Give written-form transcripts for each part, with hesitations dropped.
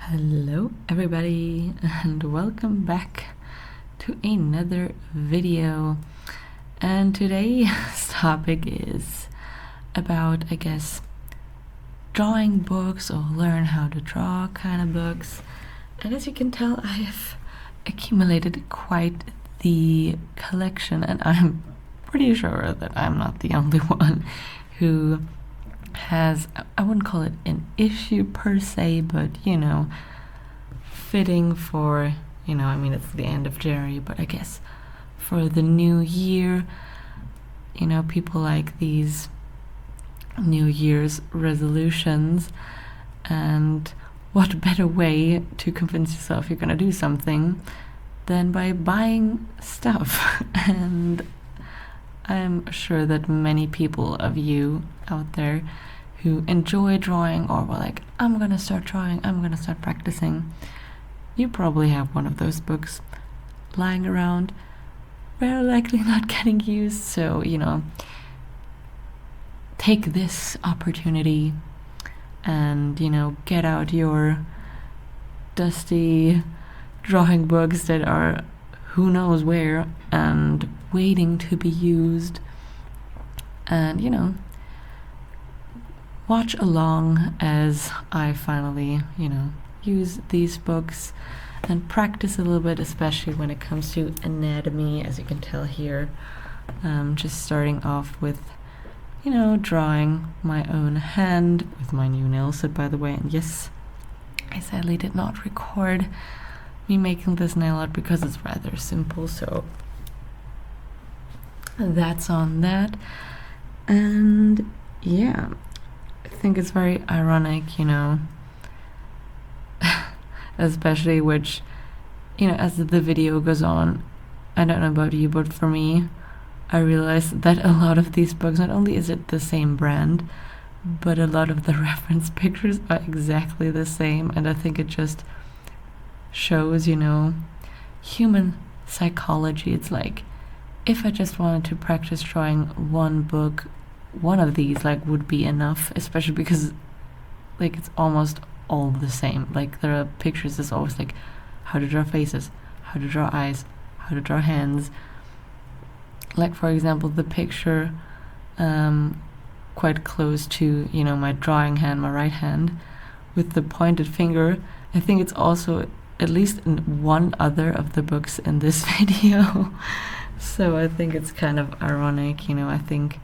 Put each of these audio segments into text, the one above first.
Hello everybody and welcome back to another video, and today's topic is about, I guess, drawing books or learn how to draw kind of books. And as you can tell, I have accumulated quite the collection, and I'm pretty sure that I'm not the only one who has, I wouldn't call it an issue per se, but fitting for, I mean, it's the end of January, but I guess for the new year, people like these New Year's resolutions, and what better way to convince yourself you're gonna do something than by buying stuff. And I'm sure that many people of you out there who enjoy drawing or were like, I'm gonna start drawing, I'm gonna start practicing, you probably have one of those books lying around, very likely not getting used. So, take this opportunity and, get out your dusty drawing books that are who knows where and waiting to be used, and watch along as I finally use these books and practice a little bit, especially when it comes to anatomy, as you can tell here. Just starting off with drawing my own hand with my new nail set, by the way. And yes, I sadly did not record me making this nail art because it's rather simple, so that's on that. And yeah, I think it's very ironic, especially which, as the video goes on, I don't know about you, but for me, I realized that a lot of these books, not only is it the same brand, but a lot of the reference pictures are exactly the same. And I think it just shows, human psychology. It's like, if I just wanted to practice drawing one book, one of these would be enough, especially because it's almost all the same. There are pictures that's always how to draw faces, how to draw eyes, how to draw hands. For example, the picture quite close to my drawing hand, my right hand, with the pointed finger. I think it's also at least in one other of the books in this video. So I think it's kind of ironic. I think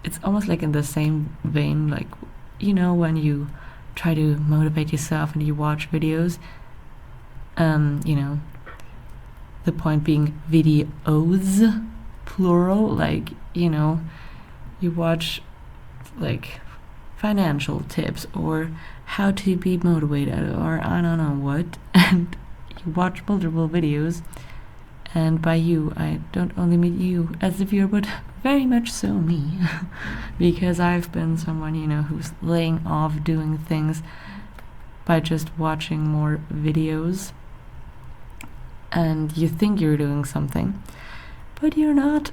it's almost in the same vein, when you try to motivate yourself and you watch videos, the point being videos, plural, you watch financial tips or how to be motivated or I don't know what, and you watch multiple videos. And by you, I don't only mean you as a viewer, but very much so me, because I've been someone, who's laying off doing things by just watching more videos. And you think you're doing something, but you're not.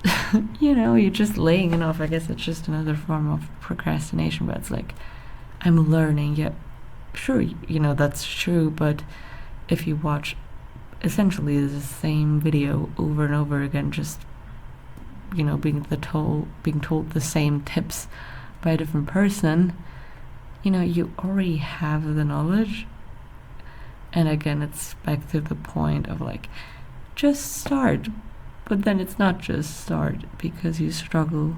You're just laying it off. I guess it's just another form of procrastination, but it's I'm learning. Yeah, sure, that's true, but if you watch essentially the same video over and over again, just being told the same tips by a different person, you already have the knowledge. And again, it's back to the point of just start. But then it's not just start, because you struggle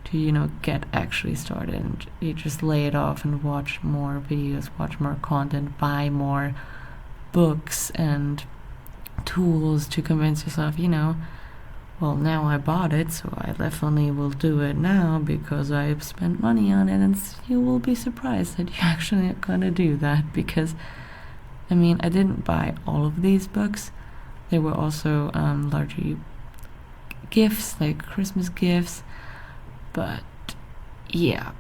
to get actually started, and you just lay it off and watch more videos, watch more content, buy more books and tools to convince yourself, well, now I bought it, so I definitely will do it now because I've spent money on it. And you will be surprised that you actually are gonna do that, because I didn't buy all of these books. They were also largely gifts, Christmas gifts, but yeah,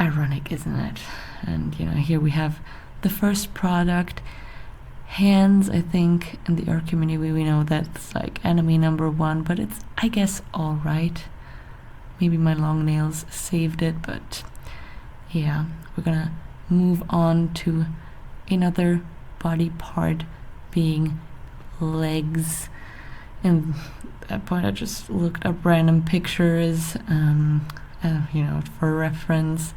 ironic, isn't it? And here we have the first product, hands. I think in the art community we know that's enemy number one, but it's, I guess, all right. Maybe my long nails saved it, but yeah, we're gonna move on to another body part being legs. And at that point I just looked up random pictures, for reference.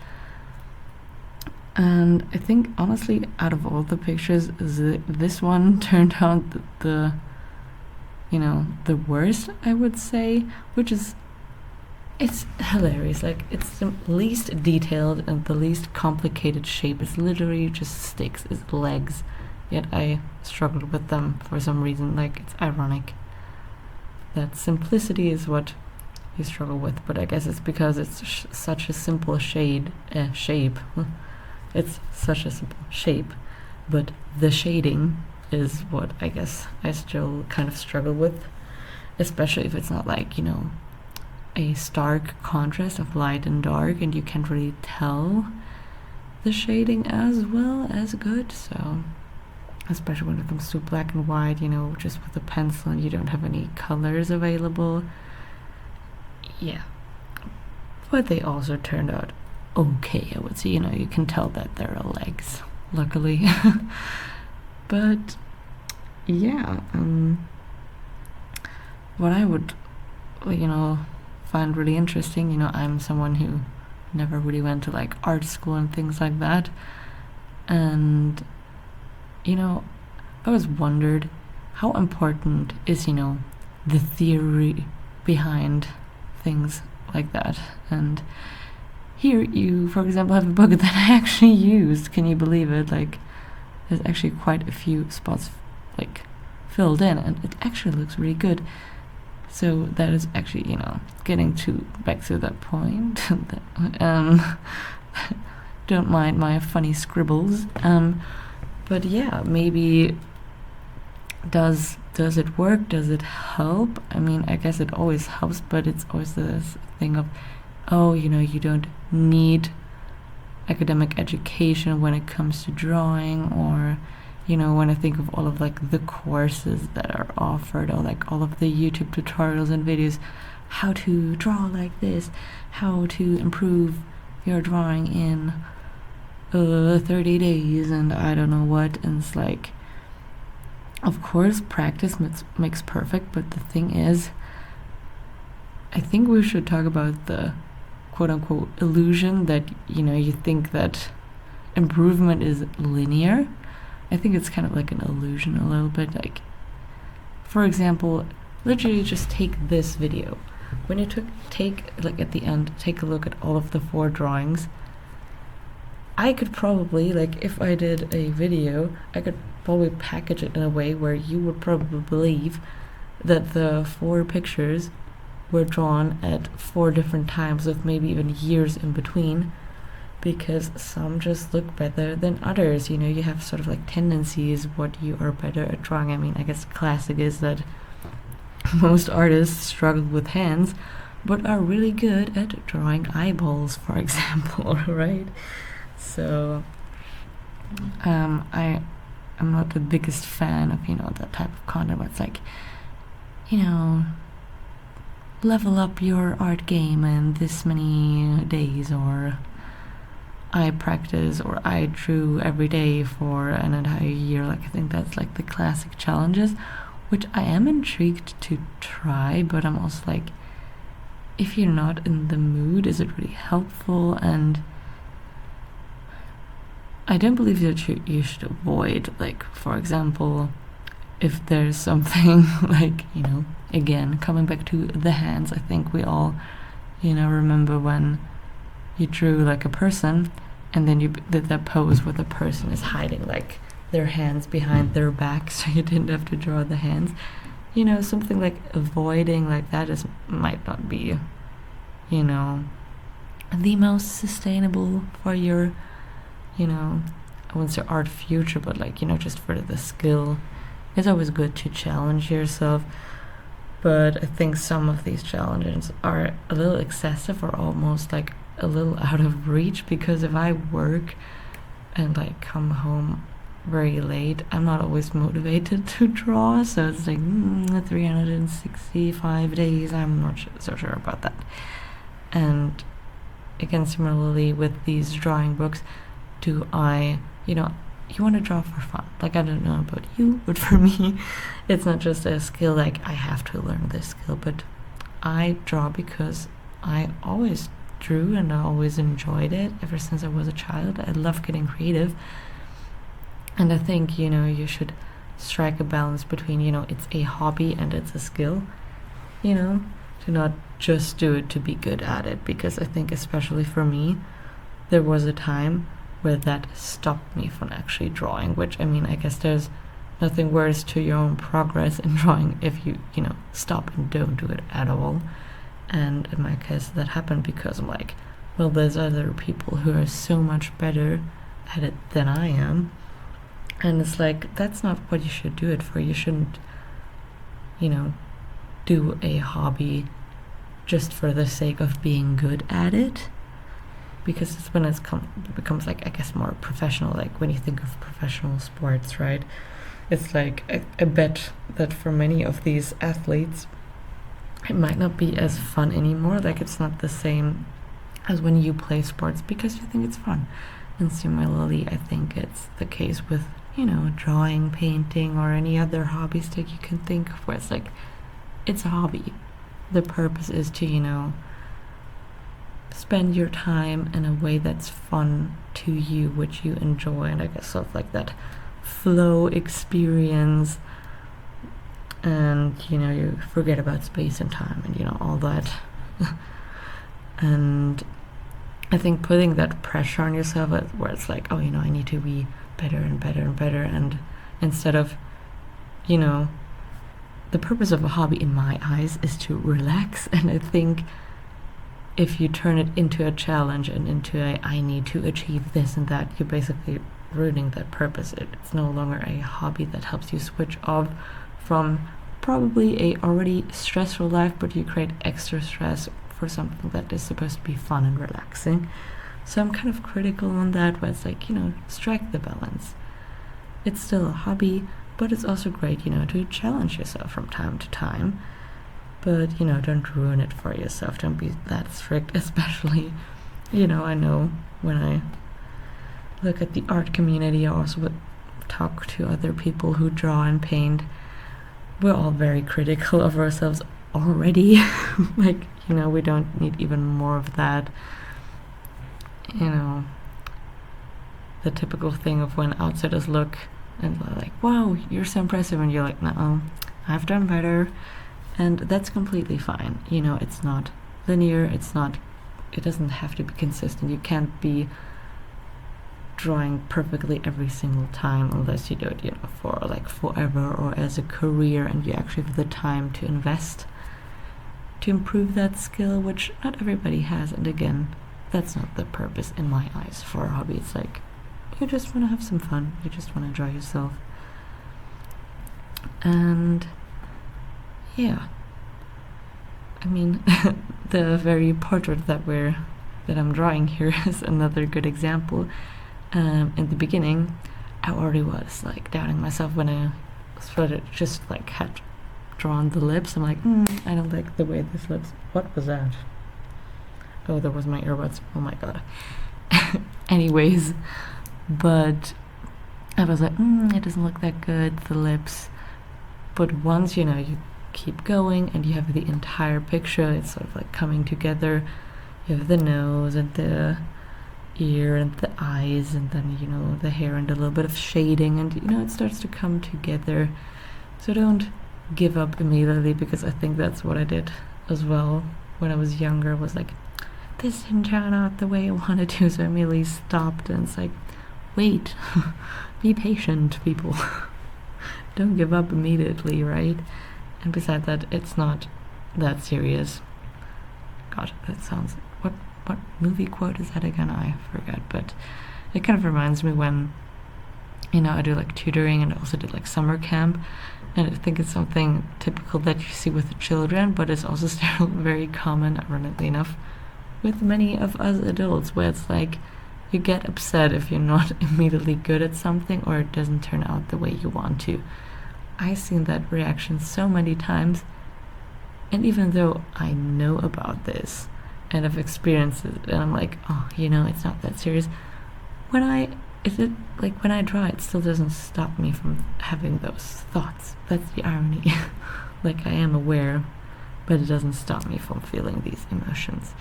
And I think honestly, out of all the pictures, this one turned out the worst, I would say, which is, it's hilarious. Like, it's the least detailed and the least complicated shape. It's literally just sticks, it's legs. Yet I struggled with them for some reason. Like, it's ironic that simplicity is what you struggle with, but I guess it's because it's such a simple shape. It's such a simple shape, but the shading is what I guess I still kind of struggle with, especially if it's not like, a stark contrast of light and dark and you can't really tell the shading as well as good. So especially when it comes to black and white, just with a pencil and you don't have any colors available. Yeah, but they also turned out okay, I would say. You can tell that there are legs, luckily. But yeah, what I would find really interesting, I'm someone who never really went to like art school and things like that, and I always wondered how important is the theory behind things like that. And here you, for example, have a book that I actually used. Can you believe it? Like, there's actually quite a few spots like filled in, and it actually looks really good. So that is actually, getting back to that point. Don't mind my funny scribbles. But yeah, maybe does it work? Does it help? I mean, I guess it always helps, but it's always this thing of, you don't need academic education when it comes to drawing, or when I think of all of like the courses that are offered, or like all of the YouTube tutorials and videos, how to draw like this, how to improve your drawing in 30 days, and I don't know what. And it's like, of course practice makes perfect, but the thing is, I think we should talk about the quote-unquote illusion that you think that improvement is linear. I think it's kind of like an illusion a little bit. Like, for example, literally just take this video. When you take like at the end, take a look at all of the 4 drawings. I could probably, like, if I did a video, I could probably package it in a way where you would probably believe that the 4 pictures were drawn at 4 different times, with maybe even years in between, because some just look better than others. You have sort of like tendencies, what you are better at drawing. I mean, I guess classic is that most artists struggle with hands, but are really good at drawing eyeballs, for example, right? So I'm not the biggest fan of that type of content where it's like, level up your art game in this many days, or I practice, or I drew every day for an entire year. Like, I think that's like the classic challenges, which I am intrigued to try, but I'm also like, if you're not in the mood, is it really helpful? And I don't believe that you should avoid, like, for example, if there's something like, again, coming back to the hands, I think we all, remember when you drew like a person and then you did that pose where the person is hiding like their hands behind their back, so you didn't have to draw the hands. Something like avoiding like that might not be, the most sustainable for your, I wouldn't say art future, but like, just for the skill. It's always good to challenge yourself, but I think some of these challenges are a little excessive, or almost like a little out of reach, because if I work and like come home very late, I'm not always motivated to draw, so it's like 365 days, I'm not so sure about that. And again, similarly with these drawing books, do I, you want to draw for fun. Like, I don't know about you, but for me, it's not just a skill, like, I have to learn this skill, but I draw because I always drew and I always enjoyed it ever since I was a child. I love getting creative. And I think, you should strike a balance between, it's a hobby and it's a skill, to not just do it to be good at it. Because I think, especially for me, there was a time where that stopped me from actually drawing, which, I guess there's nothing worse to your own progress in drawing if you, stop and don't do it at all. And in my case, that happened because I'm like, well, there's other people who are so much better at it than I am. And it's like, that's not what you should do it for. You shouldn't, do a hobby just for the sake of being good at it. Because it's when it becomes, like, I guess, more professional. Like, when you think of professional sports, right? It's like, I bet that for many of these athletes, it might not be as fun anymore. Like, it's not the same as when you play sports because you think it's fun. And similarly, I think it's the case with, drawing, painting, or any other hobbies that you can think of where it's like, it's a hobby. The purpose is to, spend your time in a way that's fun to you, which you enjoy, and I guess sort of like that flow experience. And you forget about space and time and all that. And I think putting that pressure on yourself where it's like, oh, I need to be better and better and better, and instead of, the purpose of a hobby in my eyes is to relax. And I think if you turn it into a challenge and into I need to achieve this and that, you're basically ruining that purpose. It's no longer a hobby that helps you switch off from probably a already stressful life, but you create extra stress for something that is supposed to be fun and relaxing. So I'm kind of critical on that, where it's like, strike the balance. It's still a hobby, but it's also great, to challenge yourself from time to time. But, don't ruin it for yourself. Don't be that strict, especially, I know when I look at the art community, I also would talk to other people who draw and paint. We're all very critical of ourselves already. Like, we don't need even more of that. The typical thing of when outsiders look and they're like, wow, you're so impressive, and you're like, no, I've done better. And that's completely fine. It's not linear, it doesn't have to be consistent. You can't be drawing perfectly every single time unless you do it, for like forever or as a career, and you actually have the time to invest to improve that skill, which not everybody has. And again, that's not the purpose in my eyes for a hobby. It's like, you just want to have some fun, you just want to enjoy yourself. And yeah, the very portrait that I'm drawing here is another good example. In the beginning, I already was like doubting myself when I started just like had drawn the lips. I'm like, I don't like the way this looks. What was that? Oh, that was my earbuds. Oh my god. Anyways, but I was like, it doesn't look that good, the lips. But once you keep going and you have the entire picture, it's sort of like coming together. You have the nose and the ear and the eyes, and then the hair and a little bit of shading, and it starts to come together. So don't give up immediately, because I think that's what I did as well when I was younger. Was like, this didn't turn out the way I wanted to, so I immediately stopped. And it's like, wait, be patient, people. Don't give up immediately, right? And besides that, it's not that serious. God, that sounds... What movie quote is that again? I forget, but it kind of reminds me when, I do like tutoring, and I also did like summer camp, and I think it's something typical that you see with the children, but it's also still very common, ironically enough, with many of us adults, where it's like, you get upset if you're not immediately good at something or it doesn't turn out the way you want to. I've seen that reaction so many times, and even though I know about this and I've experienced it, and I'm like, oh, it's not that serious, when I is it like when I draw, it still doesn't stop me from having those thoughts. That's the irony. Like, I am aware, but it doesn't stop me from feeling these emotions.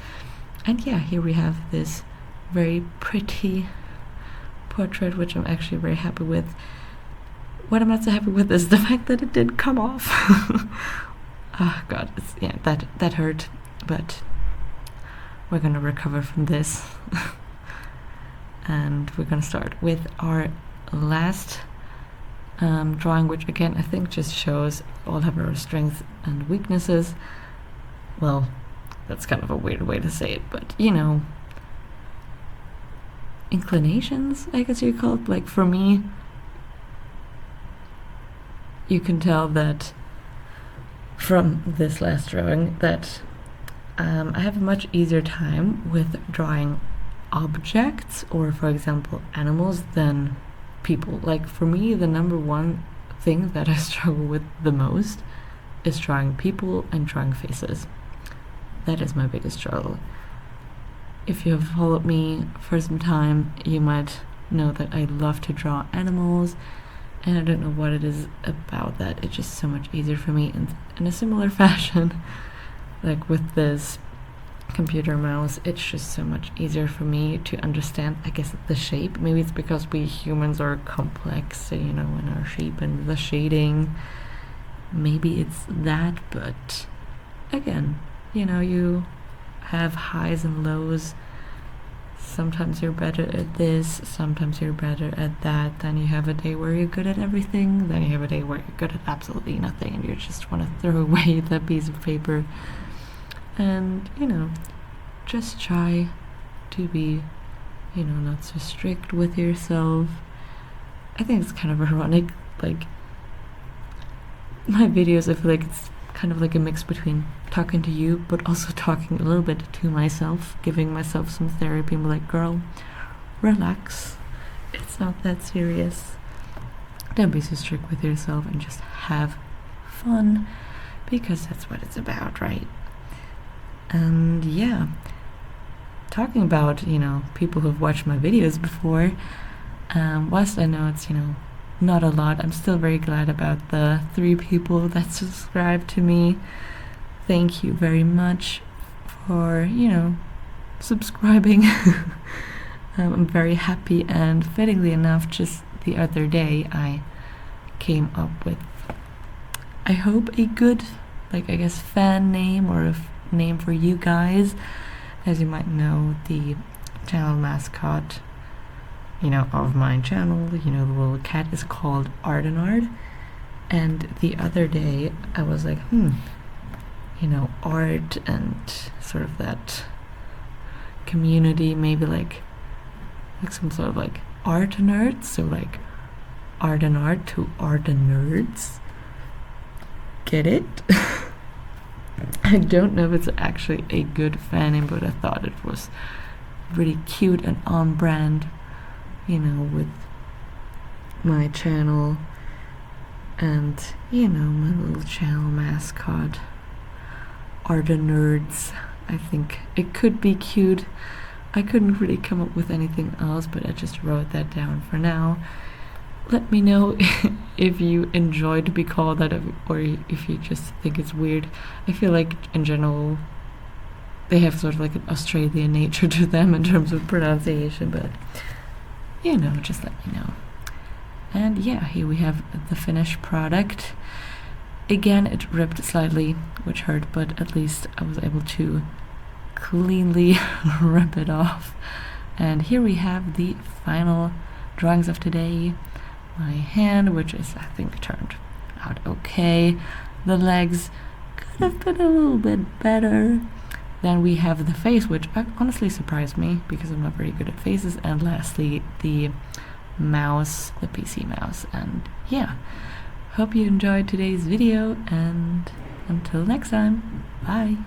And yeah, here we have this very pretty portrait, which I'm actually very happy with. What I'm not so happy with is the fact that it did come off. Oh god, that hurt, but we're gonna recover from this. And we're gonna start with our last drawing, which again I think just shows all have our strengths and weaknesses. Well, that's kind of a weird way to say it, but you know, inclinations, I guess you call it. Like, for me, you can tell that from this last drawing that I have a much easier time with drawing objects, or for example animals, than people. Like, for me, the number one thing that I struggle with the most is drawing people and drawing faces. That is my biggest struggle. If you have followed me for some time, you might know that I love to draw animals, and I don't know what it is about that. It's just so much easier for me. And in a similar fashion, like with this computer mouse, it's just so much easier for me to understand, I guess, the shape. Maybe it's because we humans are complex, you know, in our shape and the shading. Maybe it's that, but again, you know, you have highs and lows. Sometimes you're better at this, sometimes you're better at that. Then you have a day where you're good at everything, then you have a day where you're good at absolutely nothing, and you just want to throw away that piece of paper. And, you know, just try to be, you know, not so strict with yourself. I think it's kind of ironic, like, my videos, I feel like it's kind of like a mix between talking to you, but also talking a little bit to myself, giving myself some therapy, and be like, girl, relax. It's not that serious. Don't be so strict with yourself and just have fun, because that's what it's about, right? And yeah, talking about, you know, people who've watched my videos before, whilst I know it's, you know, not a lot, I'm still very glad about the 3 people that subscribed to me. Thank you very much for, you know, subscribing. I'm very happy, and fittingly enough, just the other day I came up with, I hope, a good, like, I guess, fan name, or a name for you guys. As you might know, the channel mascot, you know, of my channel, you know, the little cat, is called Ardenard. And the other day I was like, you know, art and sort of that community, maybe like some sort of like art nerds, so like Ardenard to Ardennerds. Get it? I don't know if it's actually a good fan name, but I thought it was really cute and on brand, you know, with my channel and, you know, my little channel mascot, Ardennerds. I think it could be cute. I couldn't really come up with anything else, but I just wrote that down for now. Let me know if you enjoy to be called that, or if you just think it's weird. I feel like, in general, they have sort of like an Australian nature to them in terms of pronunciation, but, you know, just let me know. And yeah, here we have the finished product. Again, it ripped slightly, which hurt, but at least I was able to cleanly rip it off. And here we have the final drawings of today. My hand, which is, I think, turned out okay. The legs could have been a little bit better. Then we have the face, which honestly surprised me because I'm not very good at faces. And lastly, the mouse, the PC mouse. And yeah, hope you enjoyed today's video, and until next time, bye.